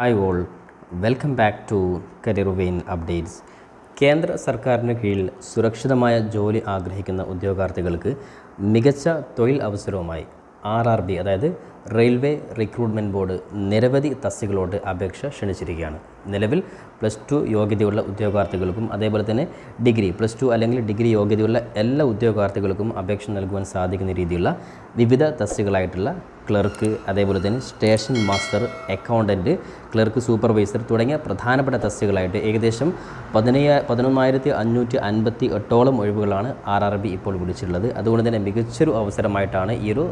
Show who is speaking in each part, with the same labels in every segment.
Speaker 1: Hi all, welcome back to career vein updates. കേന്ദ്ര സർക്കാരിന് കീഴിൽ സുരക്ഷിതമായ ജോലി ആഗ്രഹിക്കുന്ന ഉദ്യോഗാർത്ഥികൾക്ക് മികച്ച തൊഴിൽ അവസരവുമായി RRB അതായത് റെയിൽവേ റിക്രൂട്ട്മെൻറ്റ് ബോർഡ് നിരവധി തസ്തികകളോട് അപേക്ഷ ക്ഷണിച്ചിരിക്കുകയാണ്. നിലവിൽ +2 യോഗ്യതയുള്ള ഉദ്യോഗാർത്ഥികൾക്കും അതേപോലെ തന്നെ +2 അല്ലെങ്കിൽ ഡിഗ്രി യോഗ്യതയുള്ള എല്ലാ ഉദ്യോഗാർത്ഥികൾക്കും അപേക്ഷ നൽകുവാൻ സാധിക്കുന്ന രീതിയിലുള്ള വിവിധ തസ്തികകളായിട്ടുള്ള ക്ലർക്ക്, അതേപോലെ തന്നെ station master, accountant, clerk supervisor തുടങ്ങിയ പ്രധാനപ്പെട്ട തസ്തികകളായിട്ട് ഏകദേശം 11,558 ഒഴിവുകളാണ് RRB ഇപ്പോൾ വിളിച്ചിട്ടുള്ളത്. അതുകൊണ്ട് തന്നെ മികച്ചൊരു അവസരമായിട്ടാണ് ഈ ഒരു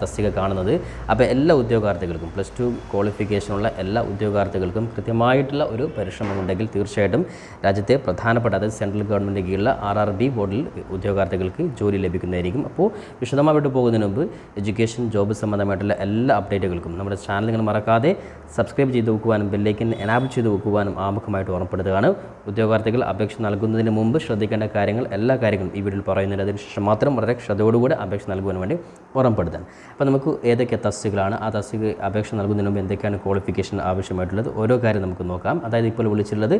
Speaker 1: തസ്തിക കാണുന്നത്. അപ്പോൾ എല്ലാ ഉദ്യോഗാർത്ഥികൾക്കും +2 ക്വാളിഫിക്കേഷനുള്ള എല്ലാ ഉദ്യോഗാർത്ഥികൾക്കും കൃത്യമായിട്ടുള്ള ഒരു പരിശ്രമമുണ്ടെങ്കിൽ തീർച്ചയായിട്ടും രാജ്യത്തെ പ്രധാനപ്പെട്ട അതായത് സെൻട്രൽ ഗവൺമെൻറ് കീഴിലുള്ള RRB ബോർഡിൽ ഉദ്യോഗാർത്ഥികൾക്ക് ജോലി ലഭിക്കുന്നതായിരിക്കും. അപ്പോൾ വിശദമായിട്ട് പോകുന്നതിന് മുമ്പ് എഡ്യൂക്കേഷൻ, ജോബ് സംബന്ധമായിട്ടുള്ള എല്ലാ അപ്ഡേറ്റുകൾക്കും നമ്മുടെ ചാനൽ നിങ്ങൾ മറക്കാതെ സബ്സ്ക്രൈബ് ചെയ്ത് വെക്കുവാനും ബെല്ലൈക്കൻ എനാബിൾ ചെയ്ത് വെക്കുവാനും ആമുഖമായിട്ട് ഓർമ്മപ്പെടുത്തുകയാണ്. ഉദ്യോഗാർത്ഥികൾ അപേക്ഷ നൽകുന്നതിന് മുമ്പ് ശ്രദ്ധിക്കേണ്ട കാര്യങ്ങൾ എല്ലാ കാര്യങ്ങളും ഈ വീഡിയോയിൽ പറയുന്നതിന് അതിനുശേഷം മാത്രം വളരെ ശ്രദ്ധയോടുകൂടി അപേക്ഷ നൽകുവാൻ വേണ്ടി ഓർമ്മപ്പെടുത്താൻ. അപ്പോൾ നമുക്ക് ഏതൊക്കെ തസ്തികകളാണ്, ആ തസ്തിക അപേക്ഷ നൽകുന്നതിന് മുമ്പ് എന്തൊക്കെയാണ് ക്വാളിഫിക്കേഷൻ ആവശ്യമായിട്ടുള്ളത്, ഓരോ കാര്യം നമുക്ക് നോക്കാം. അതായത് ഇപ്പോൾ വിളിച്ചിട്ടുള്ളത്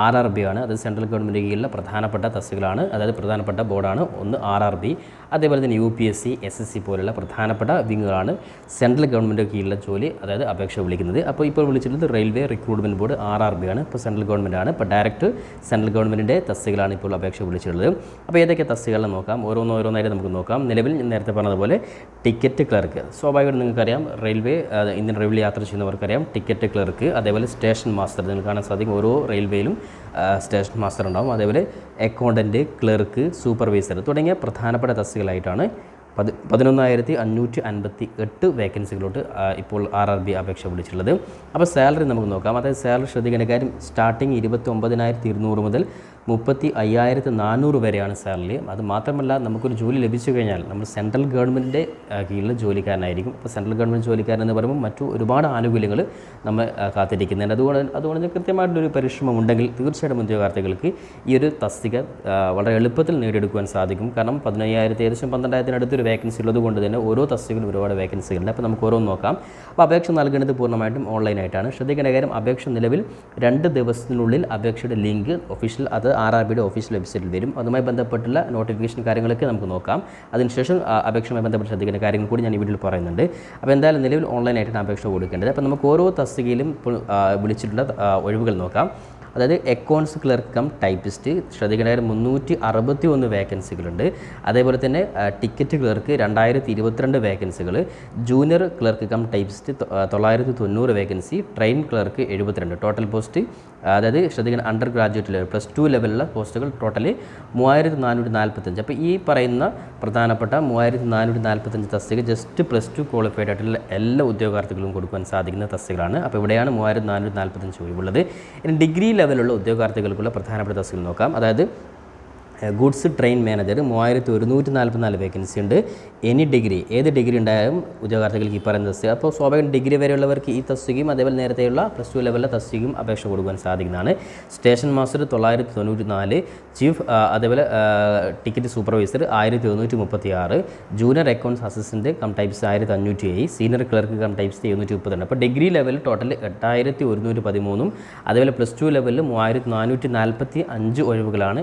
Speaker 1: RRB ആണ്. അത് സെൻട്രൽ ഗവൺമെൻറ് കീഴിലുള്ള പ്രധാനപ്പെട്ട തസ്തികകളാണ്, അതായത് പ്രധാനപ്പെട്ട ബോർഡാണ്. ഒന്ന് RRB, അതേപോലെ തന്നെ UPSC, SSC പോലുള്ള പ്രധാനപ്പെട്ട വിങ്ങുകളാണ് സെൻട്രൽ ഗവൺമെൻറ് കീഴിലുള്ള ജോലി അതായത് അപേക്ഷ വിളിക്കുന്നത്. അപ്പോൾ ഇപ്പോൾ വിളിച്ചിട്ടുള്ളത് റെയിൽവേ റിക്രൂട്ട്മെൻറ്റ് ബോർഡ് RRB ആണ്. ഇപ്പോൾ സെൻട്രൽ ഗവൺമെൻറ് ആണ്. ഇപ്പോൾ ഡയറക്റ്റ് സെൻട്രൽ ഗവൺമെൻറ്റിൻ്റെ തസ്തികകളാണ് ഇപ്പോൾ അപേക്ഷ വിളിച്ചിട്ടുള്ളത്. അപ്പോൾ ഏതൊക്കെ തസ്തികളെ നോക്കാം, ഓരോന്നായിട്ട് നമുക്ക് നോക്കാം. നിലവിൽ നേരത്തെ പറഞ്ഞതുപോലെ ടിക്കറ്റ് ക്ലർക്ക്, സ്വാഭാവികമായിട്ട് നിങ്ങൾക്കറിയാം റെയിൽവേ ഇന്ത്യൻ റെയിൽവേ യാത്ര ചെയ്യുന്നവർക്കറിയാം ടിക്കറ്റ് ക്ലർക്ക്, അതേപോലെ സ്റ്റേഷൻ മാസ്റ്റർ, നിങ്ങൾക്ക് കാണാൻ സാധിക്കും ഓരോ റെയിൽവേയിലും സ്റ്റേഷൻ മാസ്റ്റർ ഉണ്ടാവും. അതേപോലെ അക്കൗണ്ടൻറ്റ്, ക്ലർക്ക്, സൂപ്പർവൈസർ തുടങ്ങിയ പ്രധാനപ്പെട്ട തസ്തികളായിട്ടാണ് 11,558 വേക്കൻസികളോട്ട് ഇപ്പോൾ RRB അപേക്ഷ വിളിച്ചിട്ടുള്ളത്. അപ്പോൾ സാലറി നമുക്ക് നോക്കാം. അതായത് സാലറി ശ്രദ്ധിക്കേണ്ട കാര്യം, സ്റ്റാർട്ടിങ് 29,200 മുതൽ 35,400 വരെയാണ് സാലറി. അത് മാത്രമല്ല നമുക്കൊരു ജോലി ലഭിച്ചു കഴിഞ്ഞാൽ നമ്മൾ സെൻട്രൽ ഗവൺമെൻറ്റിൻ്റെ കീഴിൽ ജോലിക്കാരനായിരിക്കും. അപ്പോൾ സെൻട്രൽ ഗവൺമെൻറ് ജോലിക്കാരൻ എന്ന് പറയുമ്പോൾ മറ്റു ഒരുപാട് ആനുകൂല്യങ്ങൾ നമ്മൾ കാത്തിരിക്കുന്നുണ്ട്. അതുകൊണ്ട് കൃത്യമായിട്ടൊരു പരിശ്രമം ഉണ്ടെങ്കിൽ തീർച്ചയായിട്ടും ഉദ്യോഗാർത്ഥികൾക്ക് ഈ ഒരു തസ്തിക വളരെ എളുപ്പത്തിൽ നേടിയെടുക്കുവാൻ സാധിക്കും. കാരണം 15,000 ഏകദേശം 12,000 വേക്കൻസി ഉള്ളത് കൊണ്ട് തന്നെ ഓരോ തസ്തികയിലും ഒരുപാട് വേക്കൻസികളുണ്ട്. അപ്പോൾ നമുക്ക് ഓരോന്ന് നോക്കാം. അപ്പോൾ അപേക്ഷ നൽകേണ്ടത് പൂർണ്ണമായിട്ടും ഓൺലൈനായിട്ടാണ്. ശ്രദ്ധിക്കേണ്ട കാര്യം, അപേക്ഷ നിലവിൽ 2 ദിവസത്തിനുള്ളിൽ അപേക്ഷയുടെ ലിങ്ക് ഒഫീഷ്യൽ അത് RRBയുടെ ഒഫീഷ്യൽ വെബ്സൈറ്റിൽ വരും. അതുമായി ബന്ധപ്പെട്ടുള്ള നോട്ടിഫിക്കേഷൻ കാര്യങ്ങളൊക്കെ നമുക്ക് നോക്കാം. അതിനുശേഷം അപേക്ഷയുമായി ബന്ധപ്പെട്ട് ശ്രദ്ധിക്കേണ്ട കാര്യങ്ങൾ കൂടി ഞാൻ ഈ വീഡിയോയിൽ പറയുന്നുണ്ട്. അപ്പോൾ എന്തായാലും നിലവിൽ ഓൺലൈനായിട്ടാണ് അപേക്ഷ കൊടുക്കേണ്ടത്. അപ്പോൾ നമുക്ക് ഓരോ തസ്തികയിലും വിളിച്ചിട്ടുള്ള ഒഴിവുകൾ നോക്കാം. അതായത് അക്കൗണ്ട്സ് ക്ലർക്ക് കം ടൈപ്പിസ്റ്റ്, ശ്രദ്ധിക്കേണ്ട കാര്യം 361 വേക്കൻസികളുണ്ട്. അതേപോലെ തന്നെ ടിക്കറ്റ് ക്ലർക്ക് 2022 വേക്കൻസികൾ, junior clerk cum typist 990 vacancy, train clerk 72, total post അതായത് ശ്രദ്ധിക്കുന്ന അണ്ടർ ഗ്രാജുവേറ്റ് ലെവൽ +2 ലെവലിലുള്ള പോസ്റ്റുകൾ ടോട്ടലി 3,445. അപ്പോൾ ഈ പറയുന്ന പ്രധാനപ്പെട്ട 3,445 തസ്തിക ജസ്റ്റ് +2 ക്വാളിഫൈഡ് ആയിട്ടുള്ള എല്ലാ ഉദ്യോഗാർത്ഥികളും കൊടുക്കുവാൻ സാധിക്കുന്ന തസ്തികളാണ്. അപ്പോൾ ഇവിടെയാണ് 3,445 ഒഴിവുള്ളത്. ഇനി ഡിഗ്രി ലെവലുള്ള ഉദ്യോഗാർത്ഥികൾക്കുള്ള പ്രധാനപ്പെട്ട തസ്തികകൾ നോക്കാം. അതായത് ഗുഡ്സ് ട്രെയിൻ മാനേജർ 3,144 വേക്കൻസി ഉണ്ട്. എനി ഡിഗ്രി, ഏത് ഡിഗ്രി ഉണ്ടായാലും ഉദ്യോഗാർത്ഥികൾക്ക് ഈ പറയുന്ന തസ്തിക. അപ്പോൾ സ്വാഭാവികം ഡിഗ്രി വരെയുള്ളവർക്ക് ഈ തസ്തികയും അതേപോലെ നേരത്തെയുള്ള +2 ലെവലിലെ തസ്തികയും അപേക്ഷ കൊടുക്കാൻ സാധിക്കുന്നതാണ്. സ്റ്റേഷൻ മാസ്റ്റർ 994, ചീഫ് അതേപോലെ ticket supervisor 1,136, junior accounts assistant come types 1,507, senior clerk cum types 732. അപ്പോൾ ഡിഗ്രി ലെവലിൽ ടോട്ടൽ 8,113, അതേപോലെ +2 ലെവലിൽ 3,445 ഒഴിവുകളാണ്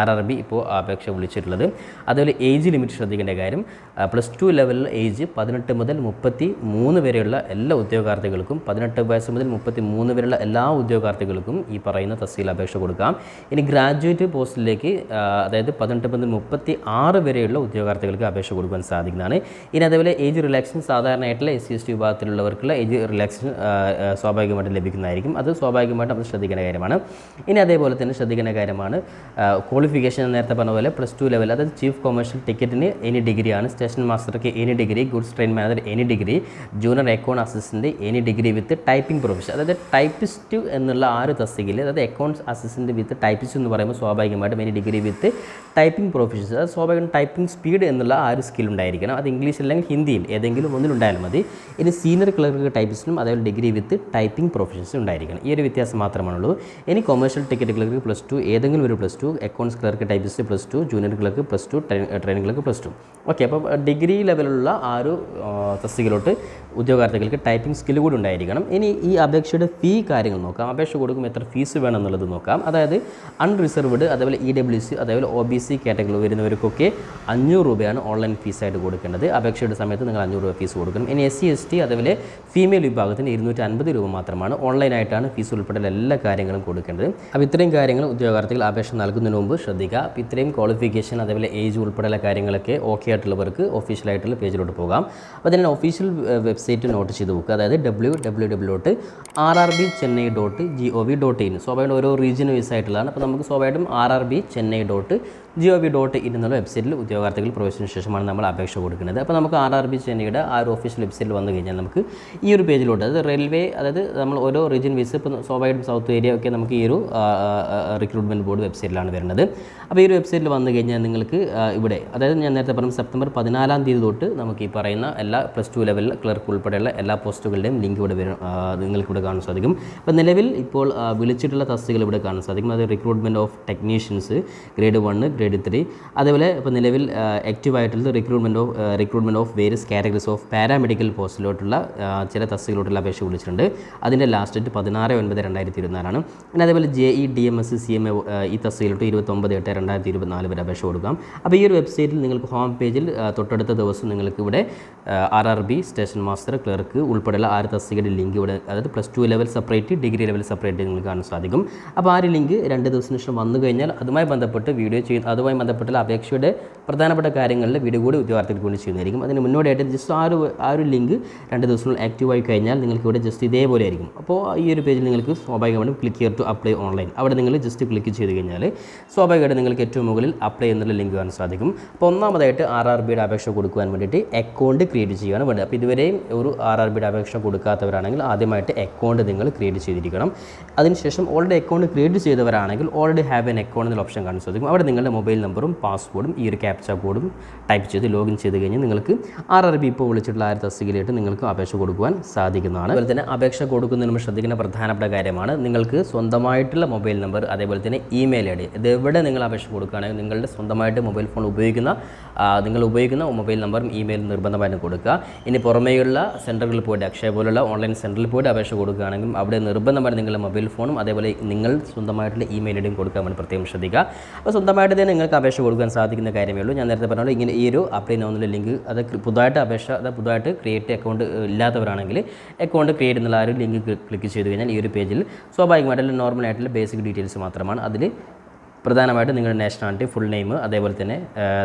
Speaker 1: RRB ഇപ്പോൾ അപേക്ഷ വിളിച്ചിട്ടുള്ളത്. അതുപോലെ ഏജ് ലിമിറ്റ് ശ്രദ്ധിക്കേണ്ട കാര്യം, +2 ലെവലിൽ ഏജ് 18 മുതൽ 33 വരെയുള്ള എല്ലാ ഉദ്യോഗാർത്ഥികൾക്കും, 18 വയസ്സ് മുതൽ 33 വരെയുള്ള എല്ലാ ഉദ്യോഗാർത്ഥികൾക്കും ഈ പറയുന്ന തസ്തികയിൽ അപേക്ഷ കൊടുക്കാം. ഇനി ഗ്രാജുവേറ്റ് പോസ്റ്റിലേക്ക് അതായത് 18 മുതൽ 36 വരെയുള്ള ഉദ്യോഗാർത്ഥികൾക്ക് അപേക്ഷ കൊടുക്കാൻ സാധിക്കുന്നതാണ്. ഇനി അതേപോലെ ഏജ് റിലാക്സേഷൻ സാധാരണയായിട്ടുള്ള SC/ST വിഭാഗത്തിലുള്ളവർക്കുള്ള ഏജ് റിലാക്സേഷൻ സ്വാഭാവികമായിട്ട് ലഭിക്കുന്നതായിരിക്കും. അത് സ്വാഭാവികമായിട്ട് നമ്മൾ ശ്രദ്ധിക്കേണ്ട കാര്യമാണ്. ഇനി അതേപോലെ തന്നെ ശ്രദ്ധിക്കേണ്ട കാര്യമാണ് ക്വാളിഫിക്കേഷൻ നേരത്തെ പറഞ്ഞ പോലെ +2 ലെവൽ, അതായത് ചീഫ് കൊമേഴ്ഷ്യൽ ടിക്കറ്റിന് എനി ഡിഗ്രിയാണ്, സ്റ്റേഷൻ മാസ്റ്റർക്ക് any degree, goods train manager any degree, junior account assistant any degree with typing profession. അതായത് ടൈപ്പിസ്റ്റ് എന്നുള്ള ആ ഒരു തസ്തികയിൽ, അതായത് അക്കൗണ്ട്സ് അസിസ്റ്റൻറ്റ് വിത്ത് ടൈപ്പിസ്റ്റ് എന്ന് പറയുമ്പോൾ സ്വാഭാവികമായിട്ടും any degree with typing professions, അത് സ്വാഭാവികം ടൈപ്പിംഗ് സ്പീഡ് എന്നുള്ള ആ ഒരു സ്കിൽ ഉണ്ടായിരിക്കണം. അത് ഇംഗ്ലീഷ് അല്ലെങ്കിൽ ഹിന്ദിയിൽ ഏതെങ്കിലും ഒന്നിലുണ്ടായാലും മതി. ഇനി സീനിയർ ക്ലർക്ക് ടൈപ്പിസ്റ്റിനും അതേപോലെ ഡിഗ്രി വിത്ത് ടൈപ്പിംഗ് പ്രൊഫഷൻസ് ഉണ്ടായിരിക്കണം. ഈ ഒരു വ്യത്യാസം മാത്രമാണുള്ളൂ. ഇനി കൊമേഴ്ഷ്യൽ ടിക്കറ്റ് ക്ലർക്ക് +2 ഏതെങ്കിലും ഒരു +2, accounts clerk typist +2, junior clerk +2, training clerk +2. Okay, അപ്പോൾ ഡിഗ്രി ലെവലുള്ള ആ ഒരു തസ്തികയിലോട്ട് ഉദ്യോഗാർത്ഥികൾക്ക് ടൈപ്പിംഗ് സ്കില്ല് കൂടി ഉണ്ടായിരിക്കണം. ഇനി ഈ അപേക്ഷയുടെ ഫീ കാര്യങ്ങൾ നോക്കാം. അപേക്ഷ കൊടുക്കുമ്പോൾ എത്ര ഫീസ് വേണം എന്നുള്ളത് നോക്കാം. അതായത് അൺറിസർവ്ഡ്, അതേപോലെ EWC, അതേപോലെ OBC കാറ്റഗറി വരുന്നവർക്കൊക്കെ 500 രൂപയാണ് ഓൺലൈൻ ഫീസായിട്ട് കൊടുക്കേണ്ടത്. അപേക്ഷയുടെ സമയത്ത് നിങ്ങൾ 500 രൂപ ഫീസ് കൊടുക്കണം. ഇനി SC ST അതേപോലെ ഫീമെയിൽ വിഭാഗത്തിന് 250 രൂപ മാത്രമാണ്. ഓൺലൈനായിട്ടാണ് ഫീസ് ഉൾപ്പെടെ എല്ലാ കാര്യങ്ങളും കൊടുക്കേണ്ടത്. അപ്പോൾ ഇത്രയും കാര്യങ്ങൾ ഉദ്യോഗാർത്ഥികൾ അപേക്ഷ നൽകുന്നതിന് മുമ്പ് ശ്രദ്ധിക്കുക. അപ്പോൾ ഇത്രയും ക്വാളിഫിക്കേഷൻ അതേപോലെ ഏജ് ഉൾപ്പെടെയുള്ള കാര്യങ്ങളൊക്കെ ഓക്കെ ആയിട്ടുള്ളവർക്ക് ഒഫീഷ്യലായിട്ടുള്ള പേജിലോട്ട് പോകാം. അപ്പോൾ അതിന് ഒഫീഷ്യൽ വെബ്സൈറ്റ് നോട്ട് ചെയ്ത് നോക്കുക. അതായത് www.rrbchennai.gov.in. സ്വാഭാവികമായിട്ടും ഓരോ റീജിയൻ വൈസ് ആയിട്ടുള്ളതാണ്. അപ്പോൾ നമുക്ക് സ്വാഭാവികമായിട്ടും rrbchennai.gov.in എന്നുള്ള വെബ്സൈറ്റിൽ ഉദ്യോഗാർത്ഥികൾ പ്രവേശിച്ചതിന് ശേഷമാണ് നമ്മൾ അപേക്ഷ കൊടുക്കുന്നത്. അപ്പോൾ നമുക്ക് RRB ചെന്നൈയുടെ ആ ഒരു ഒഫീഷ്യൽ വെബ്സൈറ്റിൽ വന്നു കഴിഞ്ഞാൽ നമുക്ക് ഈ ഒരു പേജിലോട്ട്, അതായത് റെയിൽവേ, അതായത് നമ്മൾ ഓരോ റീജിയൻ വൈസ് ഇപ്പോൾ സ്വാഭാവികമായിട്ടും സൗത്ത് ഏരിയ ഒക്കെ നമുക്ക് ഈ ഒരു റിക്രൂട്ട്മെൻറ്റ് ബോർഡ് വെബ്സൈറ്റിലാണ് വരുന്നത്. അപ്പോൾ ഈ ഒരു വെബ്സൈറ്റിൽ വന്നു കഴിഞ്ഞാൽ നിങ്ങൾക്ക് ഇവിടെ, അതായത് ഞാൻ നേരത്തെ പറഞ്ഞ സെപ്റ്റംബർ 14 തീയതി തൊട്ട് നമുക്ക് ഈ പറയുന്ന എല്ലാ +2 ലെവൽ ക്ലർക്ക് ഉൾപ്പെടെയുള്ള എല്ലാ പോസ്റ്റുകളുടെയും ലിങ്ക് ഇവിടെ വരും, നിങ്ങൾക്കിവിടെ കാണാൻ സാധിക്കും. അപ്പോൾ നിലവിൽ ഇപ്പോൾ വിളിച്ചിട്ടുള്ള തസ്തികകൾ ഇവിടെ കാണാൻ സാധിക്കും. അത് recruitment of technicians grade 1, grade 3, അതേപോലെ ഇപ്പോൾ നിലവിൽ ആക്റ്റീവ് ആയിട്ടുള്ള recruitment of various categories of paramedical പോസ്റ്റിലോട്ടുള്ള ചില തസ്തികയിലോട്ടുള്ള അപേക്ഷ വിളിച്ചിട്ടുണ്ട്. അതിൻ്റെ ലാസ്റ്റ് ഡേറ്റ് 16/9/2024. പിന്നെ അതേപോലെ JE DMS CMA ഈ തസ്തികയിലോട്ട് 29/8/2024 വരെ അപേക്ഷ കൊടുക്കാം. അപ്പോൾ ഈ ഒരു വെബ്സൈറ്റിൽ നിങ്ങൾക്ക് ഹോം പേജിൽ തൊട്ടടുത്ത ദിവസം നിങ്ങൾക്ക് ഇവിടെ RRB സ്റ്റേഷൻ മാസ്റ്റർ ക്ലർക്ക് ഉൾപ്പെടെയുള്ള 6 തസ്തികയുടെ ലിങ്ക് ഇവിടെ, അതായത് +2 level separate, degree level separate നിങ്ങൾക്ക് കാണാൻ സാധിക്കും. അപ്പോൾ ആ ഒരു ലിങ്ക് 2 ദിവസത്തിന് ശേഷം വന്നു കഴിഞ്ഞാൽ അതുമായി ബന്ധപ്പെട്ട് അതുമായി ബന്ധപ്പെട്ടുള്ള അപേക്ഷയുടെ പ്രധാനപ്പെട്ട കാര്യങ്ങളിൽ വീഡിയോ കൂടി ഉദ്യോഗാർത്ഥികൾക്ക് വേണ്ടി ചെയ്യുന്നതായിരിക്കും. അതിന് മുന്നോടിയായിട്ട് ജസ്റ്റ് ആ ഒരു ലിങ്ക് 2 ദിവസങ്ങൾ ആക്റ്റീവ് ആയി കഴിഞ്ഞാൽ നിങ്ങൾക്ക് ഇവിടെ ജസ്റ്റ് ഇതേപോലെ ആയിരിക്കും. അപ്പോൾ ഈ ഒരു പേജിൽ നിങ്ങൾക്ക് സ്വാഭാവികമായിട്ടും click here to apply online, അവിടെ നിങ്ങൾ ജസ്റ്റ് ക്ലിക്ക് ചെയ്ത് കഴിഞ്ഞാൽ സ്വാഭാവികമായിട്ട് നിങ്ങൾക്ക് ഏറ്റവും മുകളിൽ അപ്ലൈ എന്നുള്ള ലിങ്ക് കാണാൻ സാധിക്കും. അപ്പോൾ ഒന്നാമതായിട്ട് RRBയുടെ അപേക്ഷ കൊടുക്കുവാൻ വേണ്ടിയിട്ട് അക്കൗണ്ട് ക്രിയേറ്റ് ചെയ്യുകയാണ് വേണ്ടത്. അപ്പോൾ ഇതുവരെയും ഒരു RRBയുടെ അപേക്ഷ കൊടുക്കാത്തവരാണെങ്കിൽ ആദ്യമായിട്ട് അക്കൗണ്ട് നിങ്ങൾ ക്രിയേറ്റ് ചെയ്തിരിക്കണം. അതിനുശേഷം ഓൾറെഡി അക്കൗണ്ട് ക്രിയേറ്റ് ചെയ്തവരാണെങ്കിൽ ഓൾറെഡി ഹാവ് എൻ അക്കൗണ്ട് എന്നുള്ള ഓപ്ഷൻ കാണാൻ സാധിക്കും. അവിടെ നിങ്ങളുടെ മൊബൈൽ നമ്പറും പാസ്വേഡും ഈ ഒരു ക്യാപ്ച കോഡും ടൈപ്പ് ചെയ്ത് ലോഗിൻ ചെയ്ത് കഴിഞ്ഞാൽ നിങ്ങൾക്ക് RRB ഇപ്പോൾ വിളിച്ചിട്ടുള്ള ആ തസ്തികയിലായിട്ട് നിങ്ങൾക്ക് അപേക്ഷ കൊടുക്കുവാൻ സാധിക്കുന്നതാണ്. അതുപോലെ തന്നെ അപേക്ഷ കൊടുക്കുന്നതിന് മുമ്പ് ശ്രദ്ധിക്കുന്ന പ്രധാനപ്പെട്ട കാര്യമാണ് നിങ്ങൾക്ക് സ്വന്തമായിട്ടുള്ള മൊബൈൽ നമ്പർ, അതേപോലെ തന്നെ ഇമെയിൽ ID, ഇതെവിടെ നിങ്ങൾ അപേക്ഷ കൊടുക്കുകയാണെങ്കിൽ നിങ്ങളുടെ സ്വന്തമായിട്ട് മൊബൈൽ ഫോൺ നിങ്ങൾ ഉപയോഗിക്കുന്ന മൊബൈൽ നമ്പറും ഇമെയിലും നിർബന്ധമായിട്ടും കൊടുക്കുക. ഇനി പുറമേയുള്ള സെൻറ്ററുകളിൽ പോയിട്ട്, അക്ഷയ പോലുള്ള ഓൺലൈൻ സെൻറ്ററിൽ പോയിട്ട് അപേക്ഷ കൊടുക്കുകയാണെങ്കിൽ അവിടെ നിർബന്ധമായിട്ട് നിങ്ങളുടെ മൊബൈൽ ഫോണും അതേപോലെ നിങ്ങൾ സ്വന്തമായിട്ടുള്ള ഇമെയിൽ IDയും കൊടുക്കാൻ വേണ്ടി പ്രത്യേകം ശ്രദ്ധിക്കുക. അപ്പോൾ സ്വന്തമായിട്ട് തന്നെ നിങ്ങൾക്ക് അപേക്ഷ കൊടുക്കാൻ സാധിക്കുന്ന കാര്യമേ ഉള്ളൂ. ഞാൻ നേരത്തെ പറഞ്ഞാൽ ഇങ്ങനെ ഈ ഒരു അപ്ലൈ നൗന്നുള്ള ലിങ്ക്, അത് പുതുതായിട്ട് ക്രിയേറ്റ് അക്കൗണ്ട് ഇല്ലാത്തവരാണെങ്കിൽ അക്കൗണ്ട് ക്രിയേറ്റ് എന്നുള്ള ആ ഒരു ലിങ്ക് ക്ലിക്ക് ചെയ്ത് കഴിഞ്ഞാൽ ഈ ഒരു പേജിൽ സ്വാഭാവികമായിട്ടുള്ള നോർമലായിട്ടുള്ള ബേസിക് ഡീറ്റെയിൽസ് മാത്രമാണ്. അതിൽ പ്രധാനമായിട്ട് നിങ്ങളുടെ നാഷണാലിറ്റി, ഫുൾ നെയിം, അതേപോലെ തന്നെ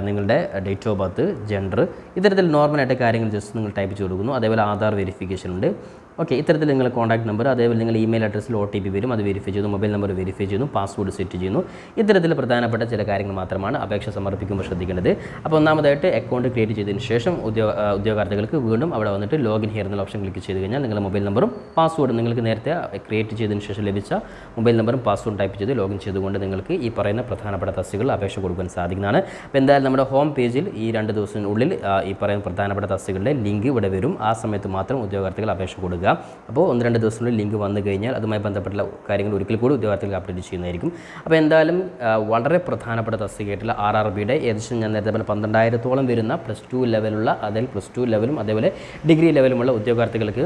Speaker 1: നിങ്ങളുടെ ഡേറ്റ് ഓഫ് ബർത്ത്, ജെൻഡർ, ഇത്തരത്തിൽ നോർമലായിട്ട് കാര്യങ്ങൾ ജസ്റ്റ് നിങ്ങൾ ടൈപ്പ് ചെയ്ത് കൊടുക്കുന്നു. അതേപോലെ ആധാർ വെരിഫിക്കേഷൻ ഉണ്ട്. ഓക്കെ, ഇത്തരത്തിൽ നിങ്ങൾ കോൺടാക്ട് നമ്പർ, അതേപോലെ നിങ്ങൾ ഇമെയിൽ അഡ്രസ്സിൽ OTP വരും, അത് വെരിഫൈ ചെയ്യുന്നു, മൊബൈൽ നമ്പർ വെരിഫൈ ചെയ്യുന്നു, പാസ്വേഡ് സെറ്റ് ചെയ്യുന്നു. ഇത്തരത്തിൽ പ്രധാനപ്പെട്ട ചില കാര്യങ്ങൾ മാത്രമാണ് അപേക്ഷ സമർപ്പിക്കുമ്പോൾ ശ്രദ്ധിക്കേണ്ടത്. അപ്പോൾ ഒന്നാമതായിട്ട് അക്കൗണ്ട് ക്രിയേറ്റ് ചെയ്തതിന് ശേഷം ഉദ്യോഗാർത്ഥികൾക്ക് വീണ്ടും അവിടെ വന്നിട്ട് ലോഗിൻ ഹിയർ എന്നുള്ള ഓപ്ഷൻ ക്ലിക്ക് ചെയ്ത് കഴിഞ്ഞാൽ നിങ്ങളുടെ മൊബൈൽ നമ്പറും പാസ്വേഡും നിങ്ങൾക്ക് നേരത്തെ ക്രിയേറ്റ് ചെയ്തതിന് ശേഷം ലഭിച്ച മൊബൈൽ നമ്പറും പാസ്വേഡും ടൈപ്പ് ചെയ്ത് ലോഗിൻ ചെയ്തുകൊണ്ട് നിങ്ങൾക്ക് ഈ പറയുന്ന പ്രധാനപ്പെട്ട തസ്തികകൾ അപേക്ഷ കൊടുക്കാൻ സാധിക്കുന്നതാണ്. അപ്പോൾ എന്തായാലും നമ്മുടെ ഹോം പേജിൽ ഈ 2 ദിവസത്തിനുള്ളിൽ ഈ പറയുന്ന പ്രധാനപ്പെട്ട തസ്തികളുടെ ലിങ്ക് ഇവിടെ വരും. ആ സമയത്ത് മാത്രം ഉദ്യോഗാർത്ഥികൾ അപേക്ഷ കൊടുക്കുക. അപ്പോൾ 1-2 ദിവസത്തിനുള്ളിൽ ലിങ്ക് വന്നു കഴിഞ്ഞാൽ അതുമായി ബന്ധപ്പെട്ട കാര്യങ്ങൾ ഒരിക്കൽ കൂടി ഉദ്യോഗാർത്ഥികൾ അപ്ഡേറ്റ് ചെയ്യുന്നതായിരിക്കും. അപ്പോൾ എന്തായാലും വളരെ പ്രധാനപ്പെട്ട തസ്തികയായിട്ടുള്ള RRBയുടെ ഏകദേശം ഞാൻ നേരത്തെ പറഞ്ഞ 12,000-ഓളം വരുന്ന +2 ലെവലുള്ള, അതിൽ +2 ലെവലും അതേപോലെ ഡിഗ്രി ലെവലുമുള്ള ഉദ്യോഗാർത്ഥികൾക്ക്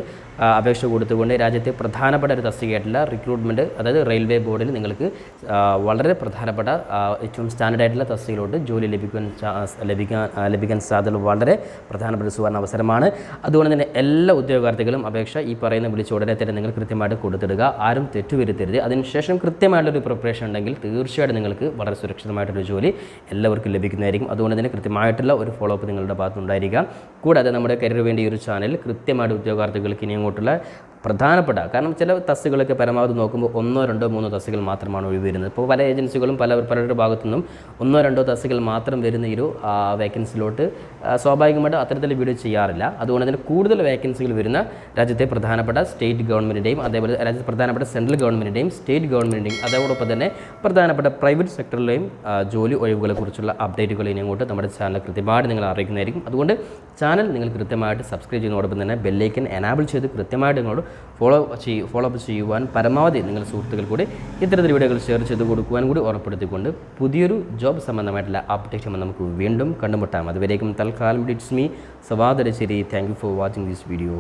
Speaker 1: അപേക്ഷ കൊടുത്തുകൊണ്ട് രാജ്യത്തെ പ്രധാനപ്പെട്ട ഒരു തസ്തികയായിട്ടുള്ള റിക്രൂട്ട്മെൻറ്റ്, അതായത് റെയിൽവേ ബോർഡിൽ നിങ്ങൾക്ക് വളരെ പ്രധാനപ്പെട്ട ഏറ്റവും സ്റ്റാൻഡേർഡ് ആയിട്ടുള്ള തസ്തികയിലോട്ട് ജോലി ലഭിക്കാൻ സാധ്യതയുള്ള വളരെ പ്രധാനപ്പെട്ട സുവർണ്ണ അവസരമാണ്. അതുകൊണ്ട് തന്നെ എല്ലാ ഉദ്യോഗാർത്ഥികളും അപേക്ഷ ഈ പറയുന്ന വിളിച്ച ഉടനെ തന്നെ നിങ്ങൾ കൃത്യമായിട്ട് കൊടുത്തിടുക. ആരും തെറ്റുവരുത്തരുത്. അതിനുശേഷം കൃത്യമായിട്ടുള്ളൊരു പ്രിപ്പറേഷൻ ഉണ്ടെങ്കിൽ തീർച്ചയായിട്ടും നിങ്ങൾക്ക് വളരെ സുരക്ഷിതമായിട്ടൊരു ജോലി എല്ലാവർക്കും ലഭിക്കുന്നതായിരിക്കും. അതുകൊണ്ട് തന്നെ കൃത്യമായിട്ടുള്ള ഒരു ഫോളോ അപ്പ് നിങ്ങളുടെ ഭാഗത്തുണ്ടായിരിക്കുക. കൂടാതെ നമ്മുടെ കരിയർ വേണ്ടി ഒരു ചാനൽ കൃത്യമായിട്ട് ഉദ്യോഗാർത്ഥികൾക്ക് ഇനി അങ്ങോട്ടുള്ള പ്രധാനപ്പെട്ട, കാരണം ചില തസ്തികളൊക്കെ പരമാവധി നോക്കുമ്പോൾ 1, 2, 3 തസ്തികൾ മാത്രമാണ് ഒഴിവ് വരുന്നത്. ഇപ്പോൾ പല ഏജൻസികളും പലരുടെ ഭാഗത്തു നിന്നും 1, 2 തസ്തികൾ മാത്രം വരുന്ന ഈ ഒരു വേക്കൻസിലോട്ട് സ്വാഭാവികമായിട്ട് അത്തരത്തിൽ വീഡിയോ ചെയ്യാറില്ല. അതുകൊണ്ട് തന്നെ കൂടുതൽ വേക്കൻസികൾ വരുന്ന രാജ്യത്തെ പ്രധാനപ്പെട്ട സ്റ്റേറ്റ് ഗവൺമെൻറ്റിൻ്റെയും അതേപോലെ രാജ്യത്തെ പ്രധാനപ്പെട്ട സെൻട്രൽ ഗവൺമെൻറ്റിൻ്റെയും സ്റ്റേറ്റ് ഗവൺമെൻറ്റിൻ്റെയും അതോടൊപ്പം തന്നെ പ്രധാനപ്പെട്ട പ്രൈവറ്റ് സെക്ടറിലെയും ജോലി ഒഴിവുകളെക്കുറിച്ചുള്ള അപ്ഡേറ്റുകൾ ഇനി അങ്ങോട്ട് നമ്മുടെ ചാനൽ കൃത്യമായിട്ട് നിങ്ങൾ അറിയിക്കുന്നതായിരിക്കും. അതുകൊണ്ട് ചാനൽ നിങ്ങൾ കൃത്യമായിട്ട് സബ്സ്ക്രൈബ് ചെയ്യുന്നതോടൊപ്പം തന്നെ ബെല്ലൈക്കൻ എനാബിൾ ചെയ്ത് കൃത്യമായിട്ട് നിങ്ങളോട് ഫോളോ അപ്പ് ചെയ്യുവാൻ പരമാവധി നിങ്ങളുടെ സുഹൃത്തുക്കൾ കൂടി ഇത്തരത്തിൽ വീഡിയോകൾ ഷെയർ ചെയ്ത് കൊടുക്കുവാൻ കൂടി ഉറപ്പെടുത്തിക്കൊണ്ട് പുതിയൊരു ജോബ് സംബന്ധമായിട്ടുള്ള അപ്ഡേഷൻ നമുക്ക് വീണ്ടും കണ്ടുമുട്ടാം. അതുവരേക്കും തൽക്കാലം it's me Savad Arasseri. Thank you for watching this video.